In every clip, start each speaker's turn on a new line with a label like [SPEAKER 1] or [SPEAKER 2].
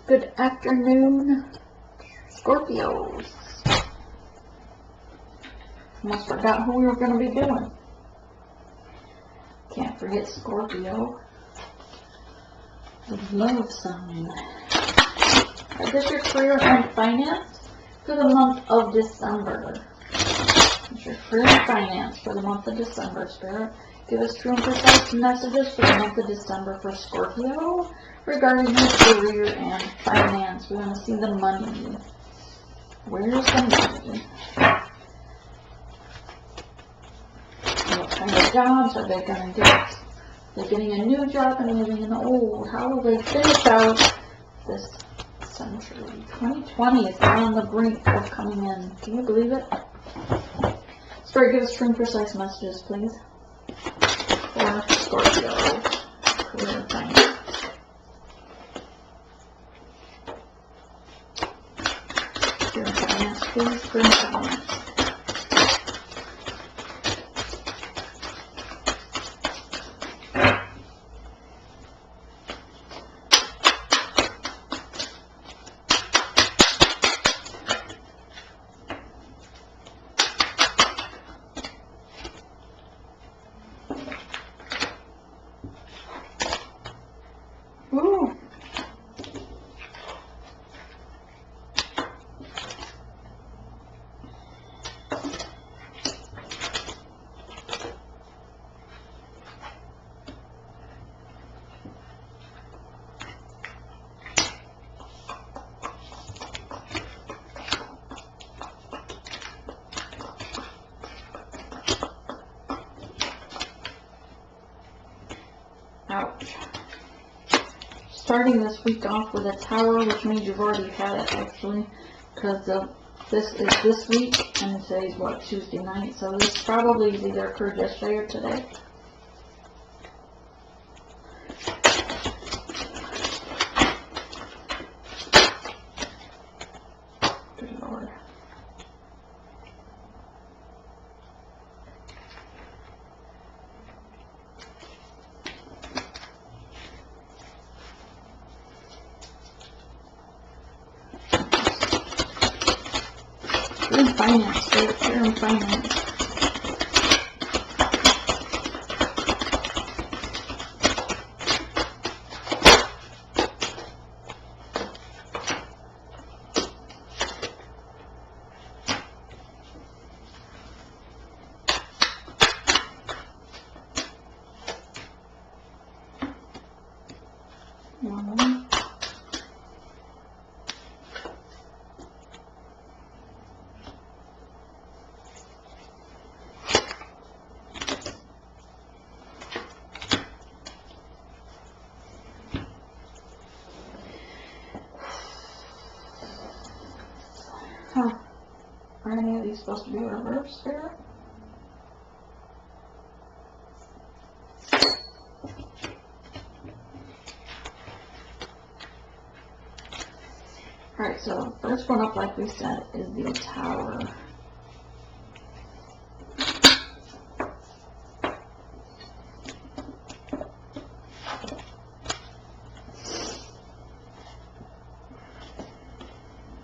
[SPEAKER 1] Good afternoon, Scorpios. Almost forgot who we were going to be doing. Can't forget Scorpio. The love sign. Is this your career and finance for the month of December? Is your career and finance for the month of December, Spirit? Give us true and precise messages for the month of December for Scorpio regarding your career and finance. We want to see the money. Where's the money? What kind of jobs are they going to get? They're getting a new job and leaving an old. How will they finish out this century? 2020 is on the brink of coming in. Can you believe it? Spirit, give us true and precise messages, please. For Scorpio. Career and finance. Career and finance, please. Career and finance. Ooh. Ouch. Starting this week off with a tower, which means you've already had it actually, because this is this week, and today's what, Tuesday night, so this probably either occurred yesterday or today. Good Lord. Career and finance, career and finance. Huh. Are any of these supposed to be reversed, Spirit? Alright, so first one up, like we said, is the tower.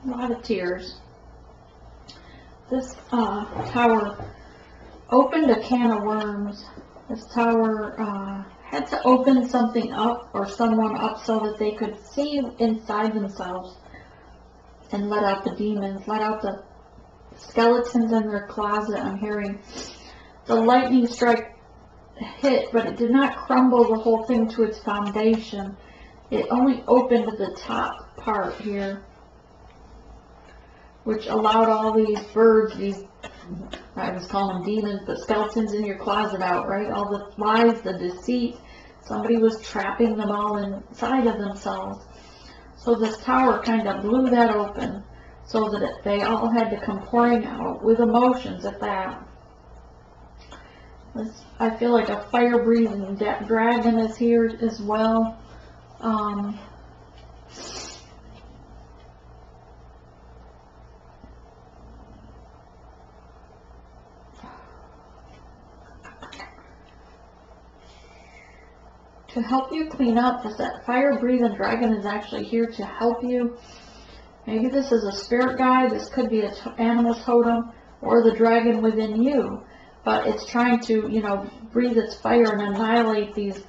[SPEAKER 1] A lot of tears. This tower opened a can of worms. This tower had to open something up or someone up so that they could see inside themselves and let out the demons, let out the skeletons in their closet. I'm hearing the lightning strike hit, but it did not crumble the whole thing to its foundation. It only opened the top part here, which allowed all these birds, these, I was calling them demons, but skeletons in your closet out, right? All the lies, the deceit. Somebody was trapping them all inside of themselves. So this tower kind of blew that open so that they all had to come pouring out with emotions at that. I feel like a fire-breathing dragon is here as well. to help you clean up. That fire-breathing dragon is actually here to help you. Maybe this is a spirit guide. This could be an animal totem or the dragon within you. But it's trying to, you know, breathe its fire and annihilate these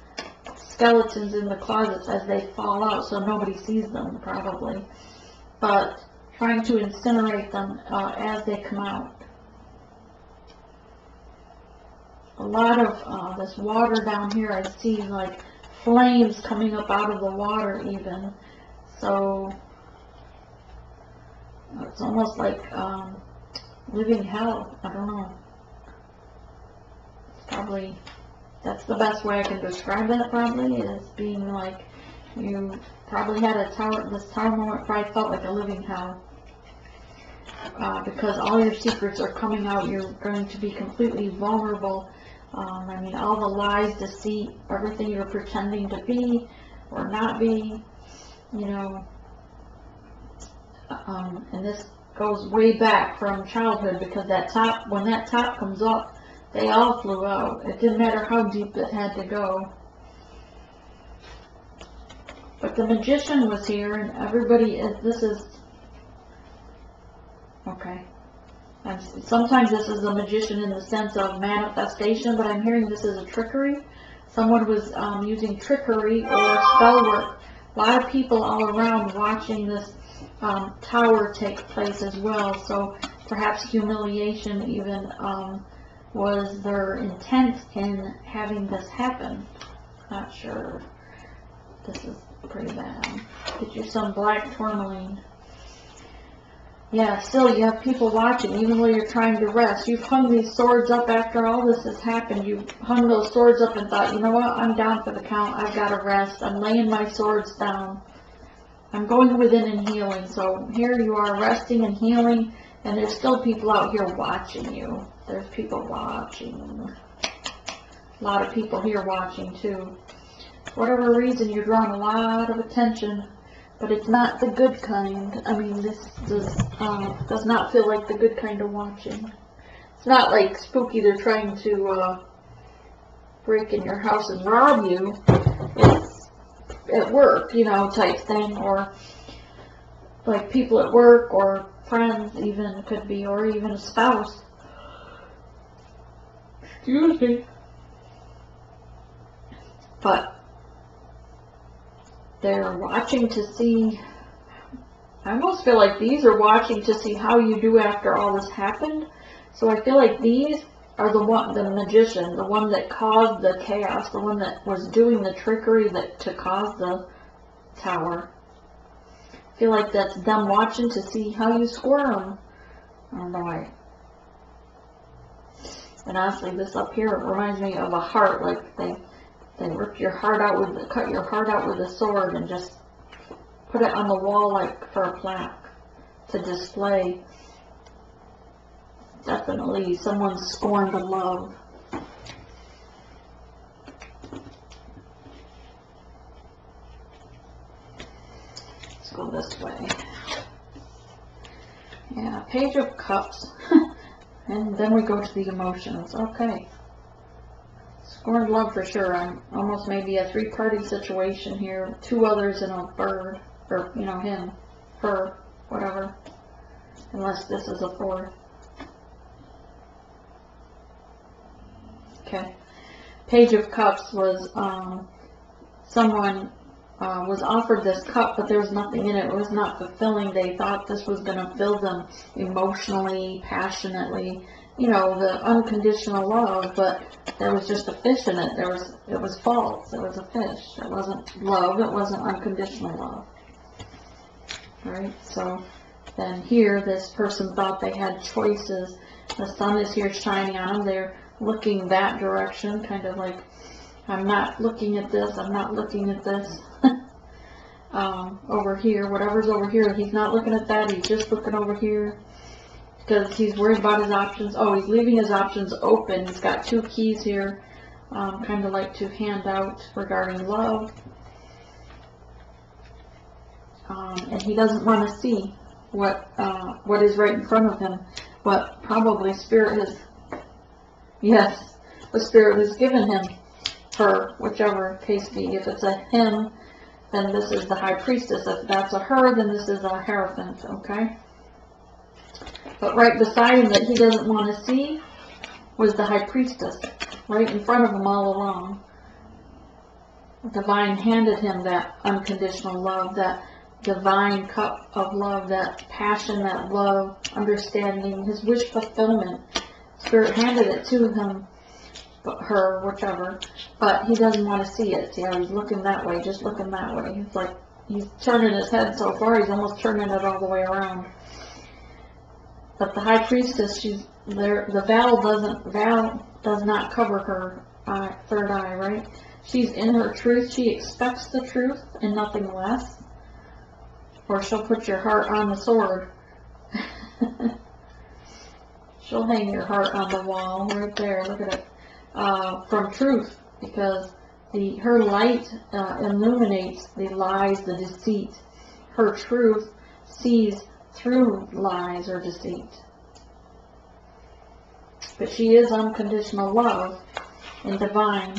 [SPEAKER 1] skeletons in the closets as they fall out, so nobody sees them, probably. But trying to incinerate them as they come out. A lot of this water down here, I see like flames coming up out of the water even. So it's almost like living hell. I don't know. It's probably, that's the best way I can describe it, probably, is being like, you probably had a tower, this tower moment probably felt like a living hell. Because all your secrets are coming out. You're going to be completely vulnerable. I mean, all the lies, deceit, everything you're pretending to be or not be, you know. And this goes way back from childhood, because that top, when that top comes up, they all flew out. It didn't matter how deep it had to go. But the magician was here, and everybody is, this is, okay. And sometimes this is a magician in the sense of manifestation, but I'm hearing this is a trickery. Someone was using trickery or spell work. A lot of people all around watching this tower take place as well. So perhaps humiliation even was their intent in having this happen. Not sure. This is pretty bad. Get you some black tourmaline. Yeah, still you have people watching, even though you're trying to rest. You've hung these swords up after all this has happened. You've hung those swords up and thought, you know what, I'm down for the count. I've got to rest. I'm laying my swords down. I'm going within and healing. So here you are resting and healing, and there's still people out here watching you. There's people watching. A lot of people here watching too. For whatever reason, you're drawing a lot of attention. But it's not the good kind. I mean, this does not feel like the good kind of watching. It's not like spooky, they're trying to break in your house and rob you. It's at work, you know, type thing. Or like people at work, or friends even, could be, or even a spouse. Excuse me. But they're watching to see, I almost feel like these are watching to see how you do after all this happened. So I feel like these are the magician, the one that caused the chaos, the one that was doing the trickery to cause the tower. I feel like that's them watching to see how you squirm. I don't know why. And honestly, this up here reminds me of a heart, like they rip your heart out cut your heart out with a sword and just put it on the wall like for a plaque to display. Definitely someone's scorned love. Let's go this way. Yeah, Page of Cups. And then we go to the emotions. Okay. Scorned love for sure. I'm almost maybe a three-party situation here. Two others and a bird. Or, you know, him. Her. Whatever. Unless this is a fourth. Okay. Page of Cups was, someone was offered this cup, but there was nothing in it. It was not fulfilling. They thought this was going to fill them emotionally, passionately. You know, the unconditional love, but there was just a fish in it. It was false. It was a fish. It wasn't love. It wasn't unconditional love. Right? So then here, this person thought they had choices. The sun is here shining on them. They're looking that direction, kind of like, I'm not looking at this. I'm not looking at this. Over here, whatever's over here, he's not looking at that. He's just looking over here. Because he's worried about his options. Oh, he's leaving his options open. He's got two keys here, kind of like to hand out regarding love. And he doesn't want to see what is right in front of him. What probably Spirit has, yes, the Spirit has given him. her, whichever case be. If it's a him, then this is the High Priestess. If that's a her, then this is a Hierophant, okay? But right beside him that he doesn't want to see was the High Priestess, right in front of him all along. Divine handed him that unconditional love, that divine cup of love, that passion, that love, understanding, his wish fulfillment. Spirit handed it to him, her, whichever, but he doesn't want to see it. See how he's looking that way, just looking that way. It's like he's turning his head so far, he's almost turning it all the way around. But the High Priestess, she's there. The veil does not cover her third eye, right? She's in her truth. She expects the truth and nothing less. Or she'll put your heart on the sword. She'll hang your heart on the wall right there. Look at it. From truth, because her light illuminates the lies, the deceit. Her truth sees through lies or deceit. But she is unconditional love and divine,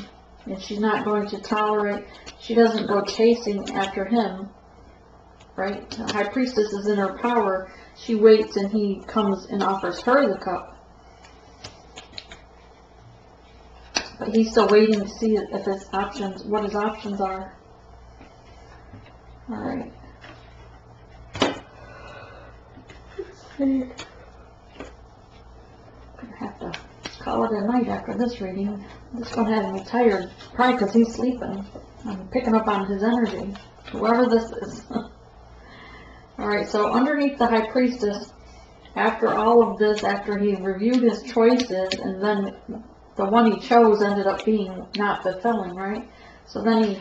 [SPEAKER 1] and she's not going to tolerate, she doesn't go chasing after him, right? The High Priestess is in her power. She waits and he comes and offers her the cup. But he's still waiting to see if his options, what his options are. Alright. I'm gonna have to call it a night after this reading. This one has me tired, probably because he's sleeping. I'm picking up on his energy, whoever this is. Alright, so underneath the High Priestess, after all of this, after he reviewed his choices, and then the one he chose ended up being not fulfilling, right? So then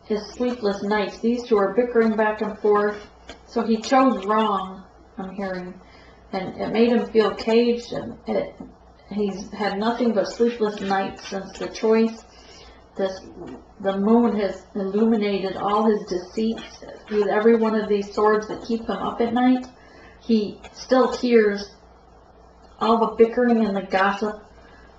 [SPEAKER 1] his sleepless nights, these two are bickering back and forth. So he chose wrong, I'm hearing. And it made him feel caged, and he's had nothing but sleepless nights since the choice. The moon has illuminated all his deceits with every one of these swords that keep him up at night. He still hears all the bickering and the gossip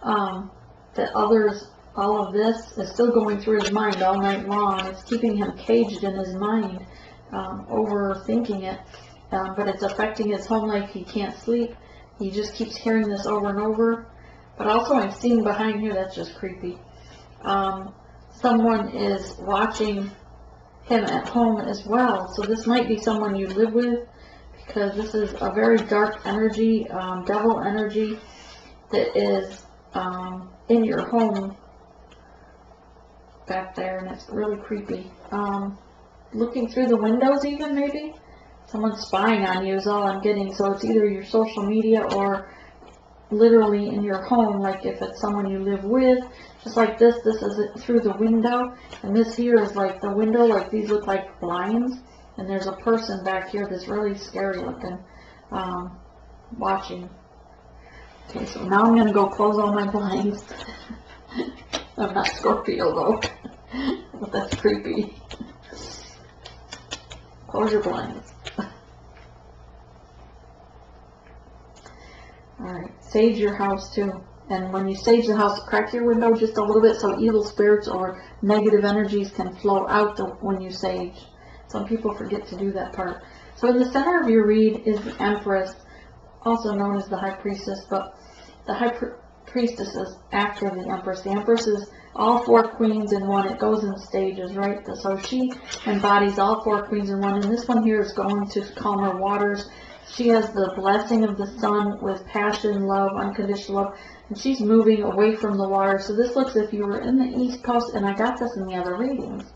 [SPEAKER 1] that others, all of this is still going through his mind all night long. It's keeping him caged in his mind, overthinking it, but it's affecting his home life. He can't sleep. He just keeps hearing this over and over. But also I'm seeing behind here, that's just creepy. Someone is watching him at home as well. So this might be someone you live with, because this is a very dark energy, devil energy that is in your home back there, and it's really creepy. Looking through the windows even, maybe? Someone's spying on you is all I'm getting. So it's either your social media or literally in your home, like if it's someone you live with. Just like this is it through the window, and this here is like the window, like these look like blinds, and there's a person back here that's really scary looking, watching. Okay, so now I'm going to go close all my blinds. I'm not Scorpio though, but that's creepy. Close your blinds. Alright, sage your house too. And when you sage the house, crack your window just a little bit so evil spirits or negative energies can flow out when you sage. Some people forget to do that part. So in the center of your reed is the Empress, also known as the High Priestess, but the High Priestess is after the Empress. The Empress is all four queens in one. It goes in stages, right? So she embodies all four queens in one, and this one here is going to calmer waters. She has the blessing of the sun with passion, love, unconditional love, and she's moving away from the water. So this looks as if you were in the East Coast, and I got this in the other readings.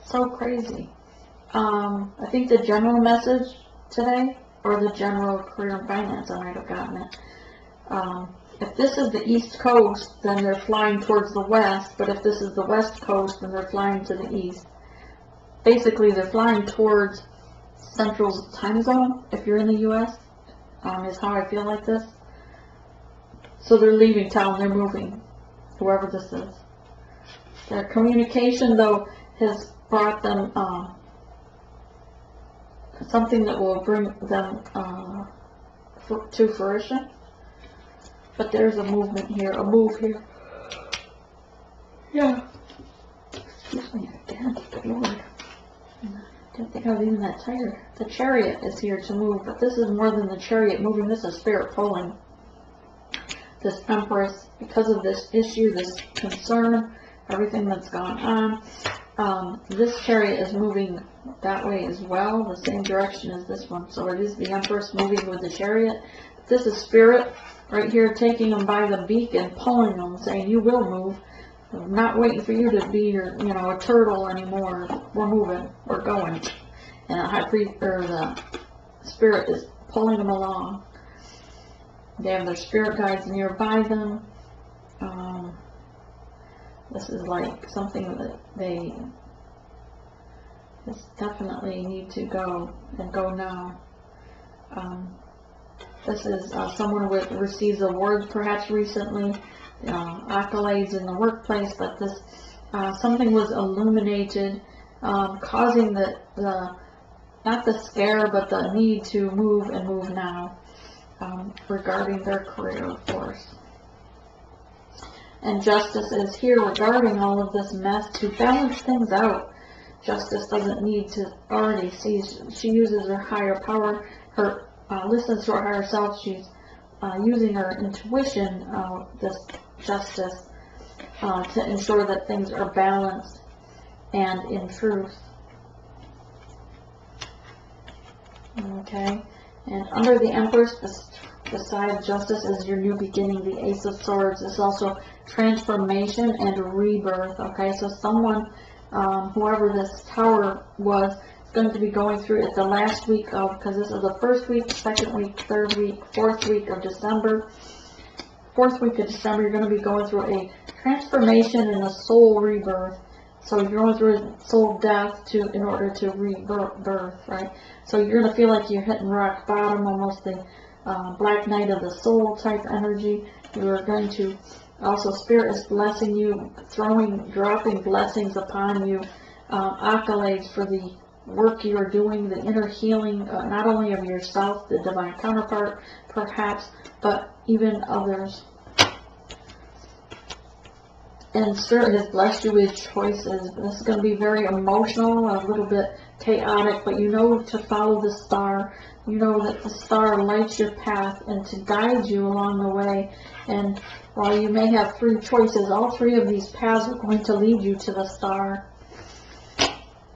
[SPEAKER 1] So crazy. I think the general message today, or the general career and finance, I might have gotten it. If this is the East Coast, then they're flying towards the West, but if this is the West Coast, then they're flying to the East. Basically, they're flying towards Central time zone, if you're in the U.S., is how I feel like this. So they're leaving town, they're moving, whoever this is. Their communication, though, has brought them something that will bring them to fruition. But there's a movement here, a move here. Yeah. again. Good Lord. I didn't think I was even that tired. The Chariot is here to move, but this is more than the Chariot moving. This is Spirit pulling. This Empress, because of this issue, this concern, everything that's gone on, this Chariot is moving that way as well, the same direction as this one. So it is the Empress moving with the Chariot. This is Spirit right here taking them by the beak and pulling them, saying, you will move. I'm not waiting for you to be your, a turtle anymore. We're moving. We're going. And the Spirit is pulling them along. They have their spirit guides nearby them. This is like something that they just definitely need to go, and go now. This is someone who receives awards perhaps recently, accolades in the workplace, but this something was illuminated, causing not the scare, but the need to move and move now, regarding their career, of course. And Justice is here regarding all of this mess to balance things out. Justice doesn't need to already see. She uses her higher power, listens to her higher self. She's using her intuition, this Justice, to ensure that things are balanced and in truth. Okay, and under the Empress, beside Justice, is your new beginning, the Ace of Swords. It's also transformation and rebirth. Okay, so someone, whoever this Tower was, is going to be going through it the last week of, because this is the first week, second week, third week, fourth week of December. Fourth week of December, you're going to be going through a transformation and a soul rebirth. So you're going through a soul death in order to rebirth, right? So you're going to feel like you're hitting rock bottom, almost the Black Night of the Soul type energy. You're going to also, Spirit is blessing you, dropping blessings upon you, accolades for the work you are doing, the inner healing, not only of yourself, the divine counterpart, perhaps, but even others. And Spirit has blessed you with choices. This is going to be very emotional, a little bit chaotic, but you know to follow the star. You know that the star lights your path and to guide you along the way. And while you may have three choices, all three of these paths are going to lead you to the star.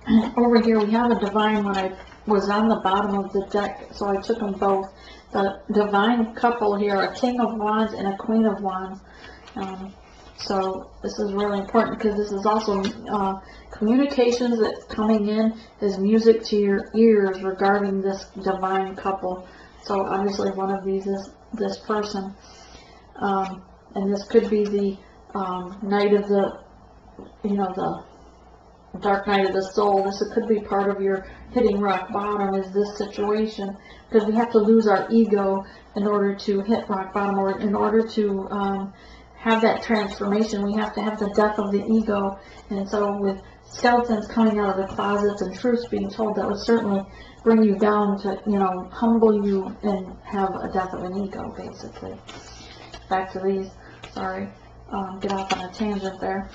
[SPEAKER 1] And over here we have a divine one. I was on the bottom of the deck, so I took them both. The divine couple here, a King of Wands and a Queen of Wands. So this is really important because this is also communications that's coming in is music to your ears regarding this divine couple. So obviously one of these is this person. And this could be the night of the, the dark night of the soul. This could be part of your hitting rock bottom, is this situation. Because we have to lose our ego in order to hit rock bottom, or in order to have that transformation, we have to have the death of the ego. And so with skeletons coming out of the closets and truths being told, that would certainly bring you down to, humble you and have a death of an ego, basically. Back to these. Sorry. Get off on a tangent there.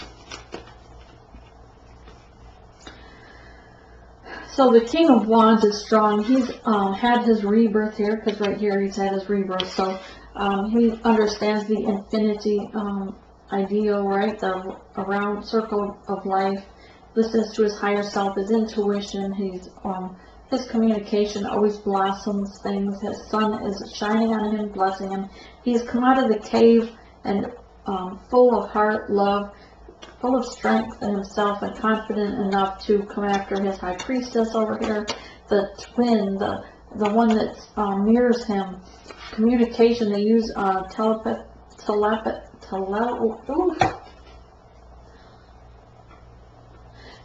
[SPEAKER 1] So the King of Wands is strong. He's had his rebirth here, because right here he's had his rebirth. So he understands the infinity ideal, right? The round circle of life. Listens to his higher self, his intuition. His communication always blossoms things. His sun is shining on him, blessing him. He's come out of the cave and full of heart, love, full of strength in himself, and confident enough to come after his high priestess over here, the twin, the one that mirrors him. Communication, they use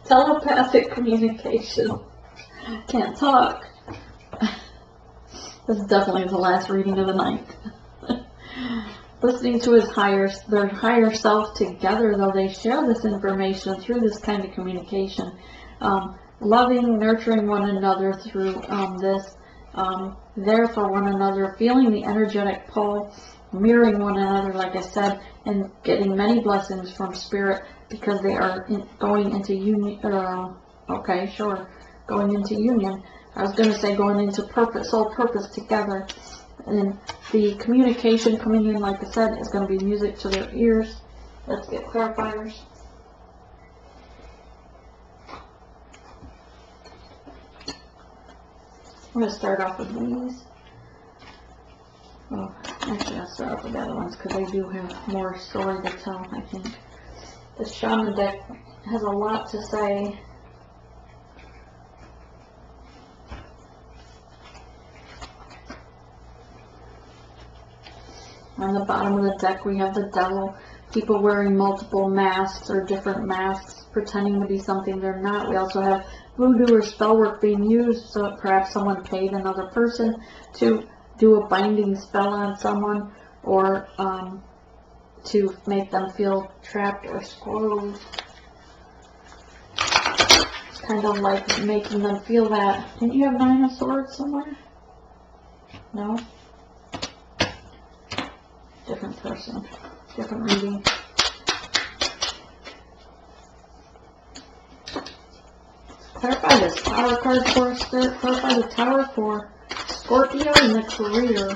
[SPEAKER 1] telepathic communication. Can't talk. This is definitely the last reading of the night. Listening to their higher self together, though they share this information through this kind of communication. Loving, nurturing one another through this. There for one another, feeling the energetic pull, mirroring one another, like I said, and getting many blessings from Spirit because they are going into union. Okay, sure, going into union. I was going to say going into purpose, soul purpose together. And the communication coming in, like I said, is going to be music to their ears. Let's get clarifiers. I'm going to start off with these. Oh, actually, I'll start off with the other ones because they do have more story to tell, I think. The Shaman deck has a lot to say. On the bottom of the deck, we have the Devil. People wearing multiple masks or different masks, pretending to be something they're not. We also have voodoo or spell work being used, so perhaps someone paid another person to do a binding spell on someone, or to make them feel trapped or screwed. It's kind of like making them feel that. Didn't you have 9 of Swords somewhere? No? Different person. Different reading. Clarify this Tower card for us, Spirit. Clarify the Tower for Scorpio in the career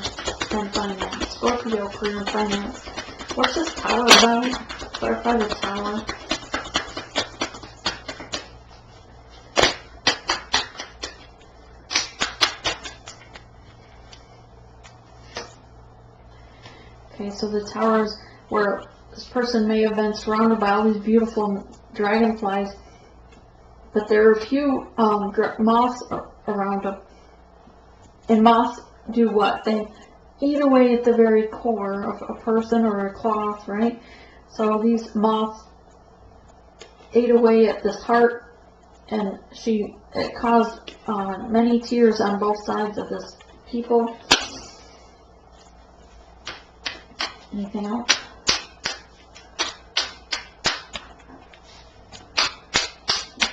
[SPEAKER 1] and finance. Scorpio, career and finance. What's this Tower about? Clarify the Tower. Okay, so the Tower is where this person may have been surrounded by all these beautiful dragonflies, but there are a few moths around them. And moths do what? They eat away at the very core of a person or a cloth, right? So these moths ate away at this heart, and it caused many tears on both sides of this people. Anything else?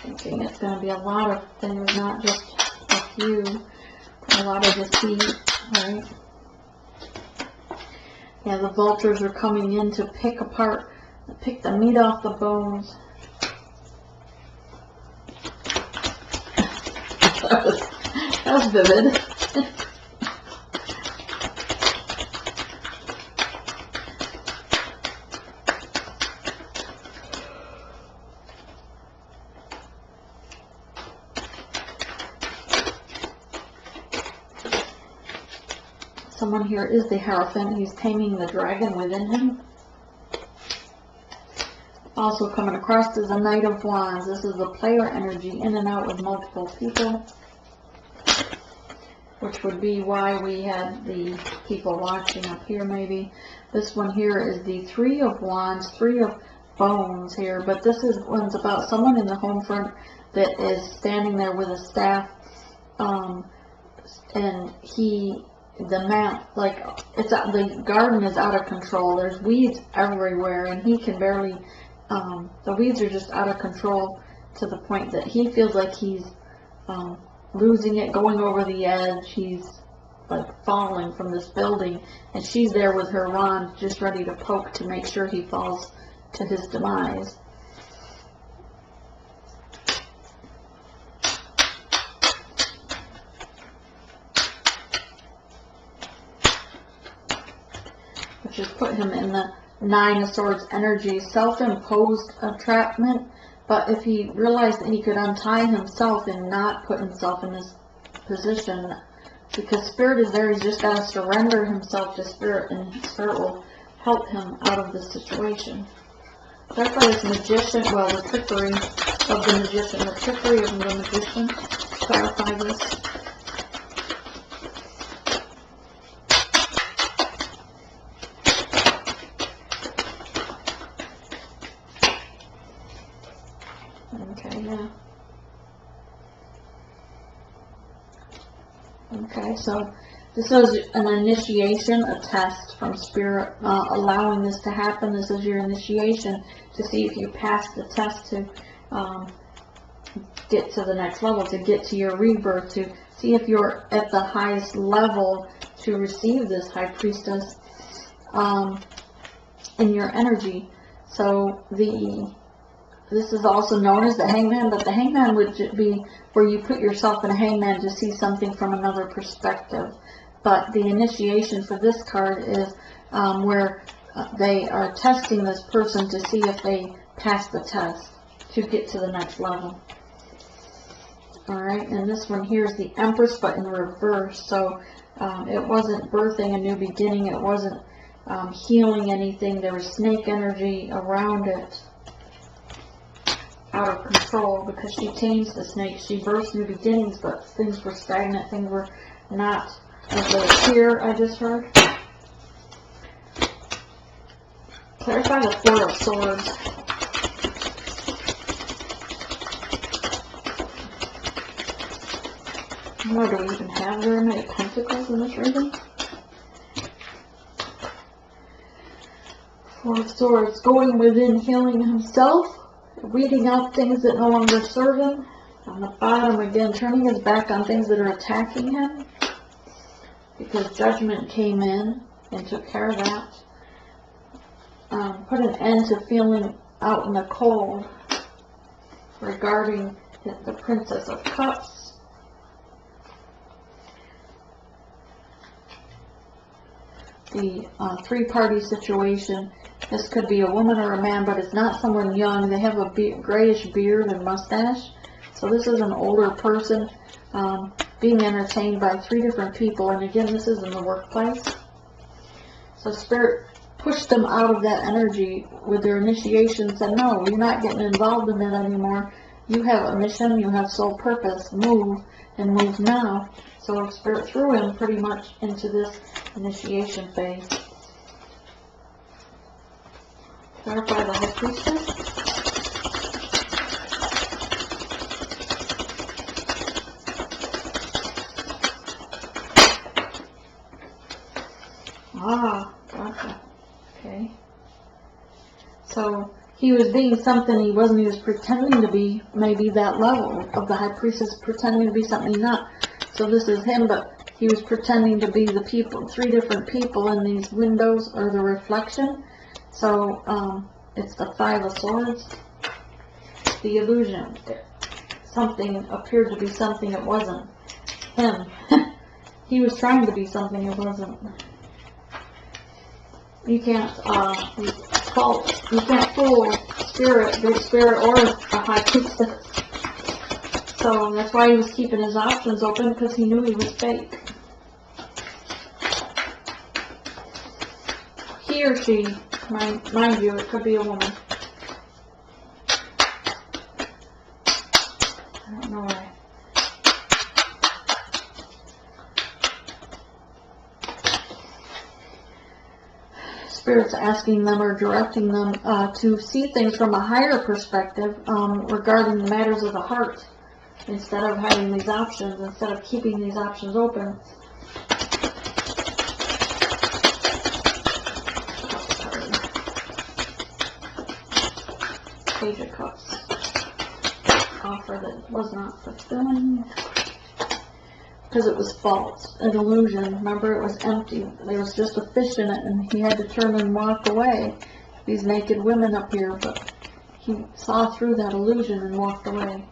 [SPEAKER 1] I'm thinking it's going to be a lot of things, not just a few. A lot of deceit, right? Yeah, the vultures are coming in to pick the meat off the bones. that was vivid. Someone here is the Hierophant. He's taming the dragon within him. Also coming across is a Knight of Wands. This is the player energy, in and out with multiple people, which would be why we had the people watching up here maybe. This one here is the Three of Wands, Three of Bones here, but this is one's about someone in the home front that is standing there with a staff, and the garden is out of control. There's weeds everywhere, and he can barely, the weeds are just out of control to the point that he feels like he's losing it, going over the edge. He's like falling from this building, and she's there with her wand just ready to poke to make sure he falls to his demise. Which has put him in the Nine of Swords energy, self-imposed entrapment. But if he realized that he could untie himself and not put himself in this position, because Spirit is there, he's just got to surrender himself to Spirit, and Spirit will help him out of this situation. That's why this magician, well, the trickery of the magician, the trickery of the magician, clarify this. Okay, yeah. Okay, so this is an initiation, a test from Spirit, allowing this to happen. This is your initiation to see if you pass the test to get to the next level, to get to your rebirth, to see if you're at the highest level to receive this High Priestess in your energy. So the This is also known as the hangman, but the hangman would be where you put yourself in a hangman to see something from another perspective. But the initiation for this card is where they are testing this person to see if they pass the test to get to the next level. Alright, and this one here is the Empress, but in reverse. So it wasn't birthing a new beginning, it wasn't healing anything. There was snake energy around it, out of control, because she changed the snake. She birthed new beginnings, but things were stagnant, things were not as they appear, I just heard. Clarify the Four of Swords. What do we even have very many pentacles in this reading? Four of Swords, going within, healing himself, weeding out things that no longer serve him. On the bottom again, turning his back on things that are attacking him, because judgment came in and took care of that. Put an end to feeling out in the cold regarding the Princess of Cups. The three-party situation. This could be a woman or a man, but it's not someone young. They have a grayish beard and mustache. So this is an older person being entertained by three different people. And again, this is in the workplace. So Spirit pushed them out of that energy with their initiation and said, no, you're not getting involved in that anymore. You have a mission, you have soul purpose. Move, and move now. So Spirit threw him pretty much into this initiation phase. Clarify the High Priestess. Ah, gotcha. Okay. So he was being something he wasn't. He was pretending to be maybe that level of the High Priestess, pretending to be something he's not. So this is him, but he was pretending to be the people, three different people in these windows, or the reflection. So it's the Five of Swords. The illusion. Something appeared to be something it wasn't. Him. He was trying to be something it wasn't. You can't you can't fool Spirit, Big Spirit, or a High Priestess. So that's why he was keeping his options open, because he knew he was fake. He or she, mind you, it could be a woman. I don't know why. Spirit's asking them or directing them to see things from a higher perspective regarding the matters of the heart, instead of having these options, instead of keeping these options open. Page of Cups. Offer that was not fulfilling. Because it was false, an illusion. Remember, it was empty. There was just a fish in it, and he had to turn and walk away. These naked women up here, but he saw through that illusion and walked away.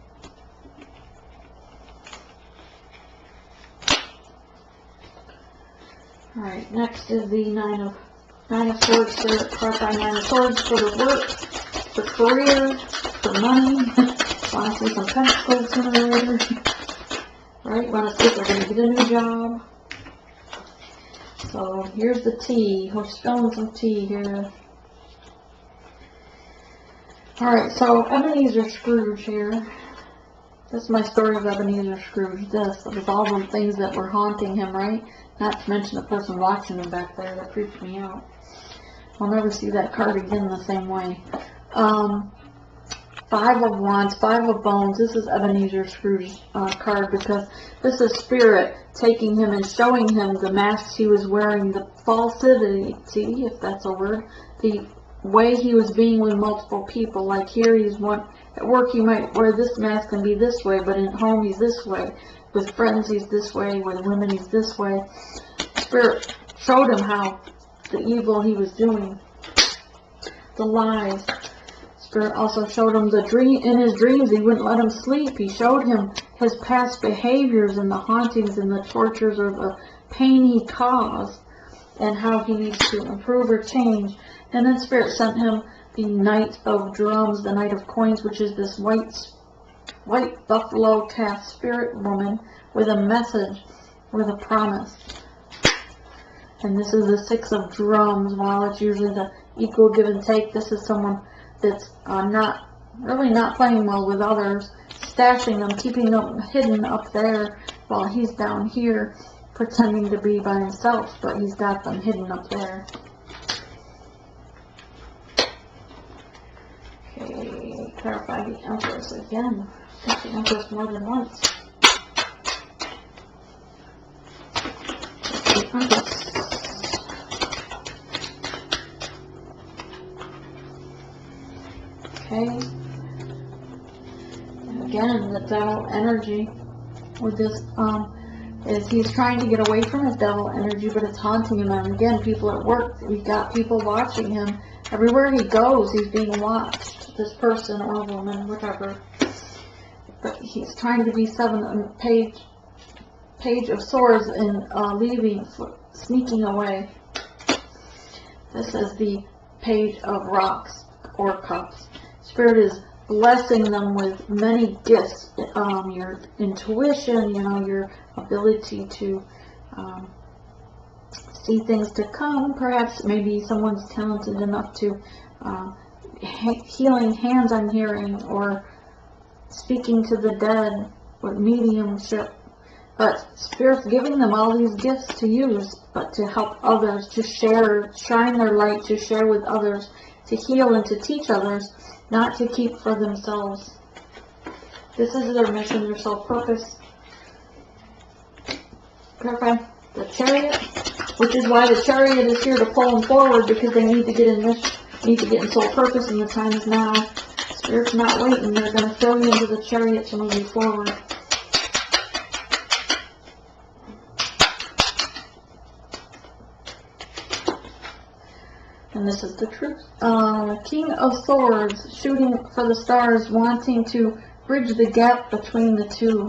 [SPEAKER 1] Alright, next is the Nine of Swords. Spirit card by Nine of Swords for the work, for career, for money. Want to see some pentacles sooner or later. Right, want to see if they're going to get a new job. So here's the tea. We're spilling some tea here. Alright, so Ebenezer Scrooge here. This is my story of Ebenezer Scrooge. This, with all the things that were haunting him, right? Not to mention the person watching him back there. That freaked me out. I'll never see that card again the same way. Five of Wands, Five of Bones. This is Ebenezer Scrooge's card, because this is Spirit taking him and showing him the masks he was wearing, the falsity, if that's a word, the way he was being with multiple people. Like here, he's one at work. He might wear this mask and be this way, but at home he's this way. With friends, he's this way. With women, he's this way. Spirit showed him how the evil he was doing, the lies. Spirit also showed him the dream. In his dreams, he wouldn't let him sleep. He showed him his past behaviors and the hauntings and the tortures or the pain he caused and how he needs to improve or change. And then Spirit sent him the Knight of Drums, the Knight of Coins, which is this white buffalo calf spirit woman with a message, with a promise. And this is the Six of Drums. While it's usually the equal give and take, this is someone that's not playing well with others, stashing them, keeping them hidden up there while he's down here pretending to be by himself, but he's got them hidden up there. Okay, clarify the Empress again. I think the Empress more than once. The Empress. Okay. And again, the devil energy with this is he's trying to get away from his devil energy, but it's haunting him. And again, people at work, we've got people watching him. Everywhere he goes, he's being watched. This person or woman, whatever. But he's trying to be Page of Swords and leaving, sneaking away. This is the Page of Rocks or Cups. Spirit is blessing them with many gifts. Your intuition, your ability to see things to come. Perhaps maybe someone's talented enough to healing hands, I'm hearing, or speaking to the dead with mediumship. But Spirit's giving them all these gifts to use, but to help others, to share, shine their light, to share with others, to heal and to teach others, not to keep for themselves. This is their mission, their sole purpose. Clarify the Chariot, which is why the Chariot is here to pull them forward, because they need to get in soul purpose, and the time is now. Spirit's not waiting. They're going to throw you into the Chariot to move you forward. And this is the truth. King of Swords, shooting for the stars, wanting to bridge the gap between the two.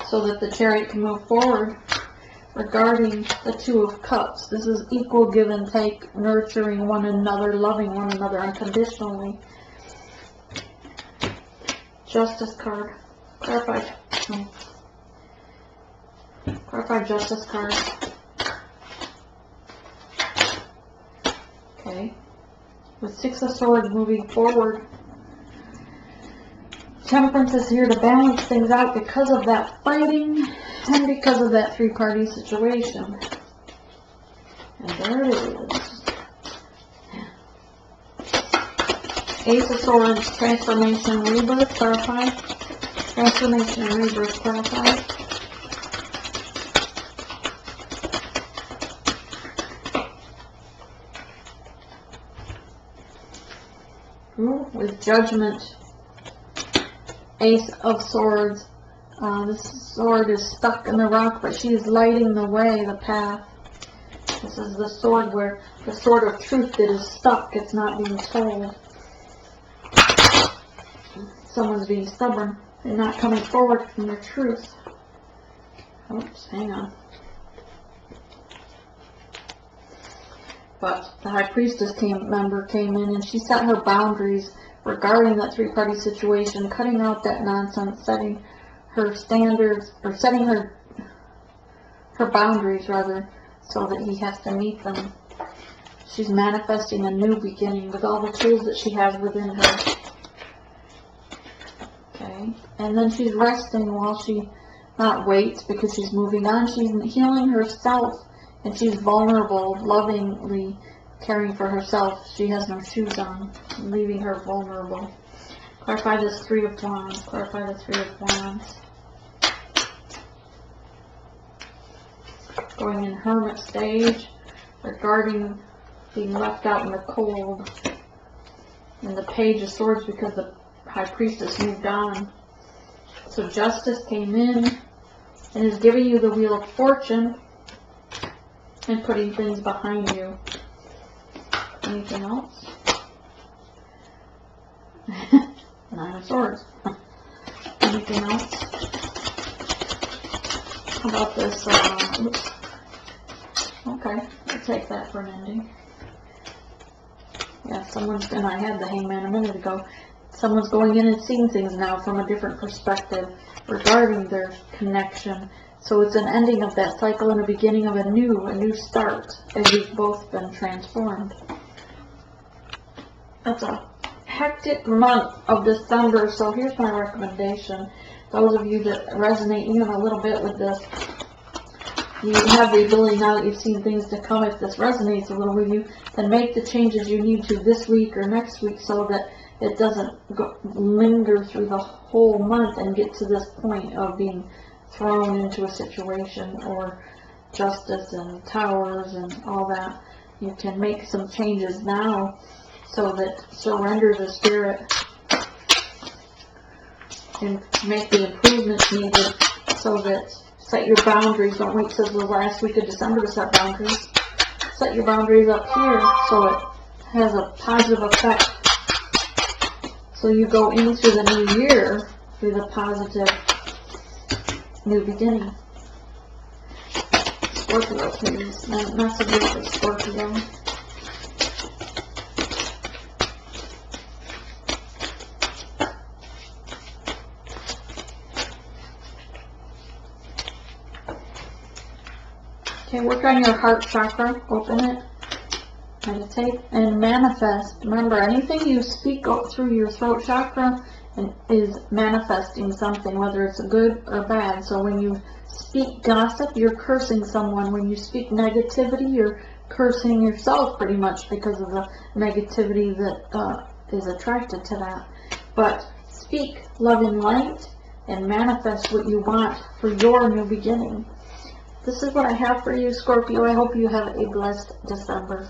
[SPEAKER 1] So that the Chariot can move forward. Regarding the Two of Cups, this is equal give and take, nurturing one another, loving one another unconditionally. Justice card. Clarify Justice card. Okay. With Six of Swords moving forward. Temperance is here to balance things out because of that fighting and because of that three-party situation. And there it is. Ace of Swords, transformation, rebirth, clarify. Transformation and rebirth, clarify. With Judgment. Ace of Swords. This sword is stuck in the rock, but she is lighting the way, the path. This is the sword where the sword of truth that is stuck. It's not being told. Someone's being stubborn and not coming forward from their truth. Oops, hang on. But the High Priestess member came in and she set her boundaries regarding that three-party situation, cutting out that nonsense, setting her standards, or setting her boundaries, rather, so that he has to meet them. She's manifesting a new beginning with all the tools that she has within her. Okay, and then she's resting while she not waits, because she's moving on. She's healing herself, and she's vulnerable, lovingly caring for herself. She has no shoes on, leaving her vulnerable. Clarify this Three of Wands. Clarify the Three of Wands. Going in hermit stage, regarding being left out in the cold. And the Page of Swords, because the High Priestess moved on. So Justice came in and is giving you the Wheel of Fortune and putting things behind you. Anything else? Nine of Swords. Anything else? How about this? Oops. Okay, I'll take that for an ending. Yeah, and I had the Hangman a minute ago. Someone's going in and seeing things now from a different perspective regarding their connection. So it's an ending of that cycle and a beginning of a new start, as you've both been transformed. That's a hectic month of December, so here's my recommendation. Those of you that resonate even a little bit with this, you have the ability now that you've seen things to come. If this resonates a little with you, then make the changes you need to this week or next week so that it doesn't linger through the whole month and get to this point of being thrown into a situation or justice and towers and all that. You can make some changes now so that surrender to spirit and make the improvements needed so that set your boundaries. Don't wait till the last week of December to set boundaries. Set your boundaries up here so it has a positive effect. So you go into the new year with a positive new beginning. Scorpio, please. Messages for Scorpio. Okay, work on your heart chakra. Open it. Meditate and manifest. Remember, anything you speak out through your throat chakra is manifesting something, whether it's good or bad. So when you speak gossip, you're cursing someone. When you speak negativity, you're cursing yourself pretty much because of the negativity that is attracted to that. But speak love and light and manifest what you want for your new beginning. This is what I have for you, Scorpio. I hope you have a blessed December.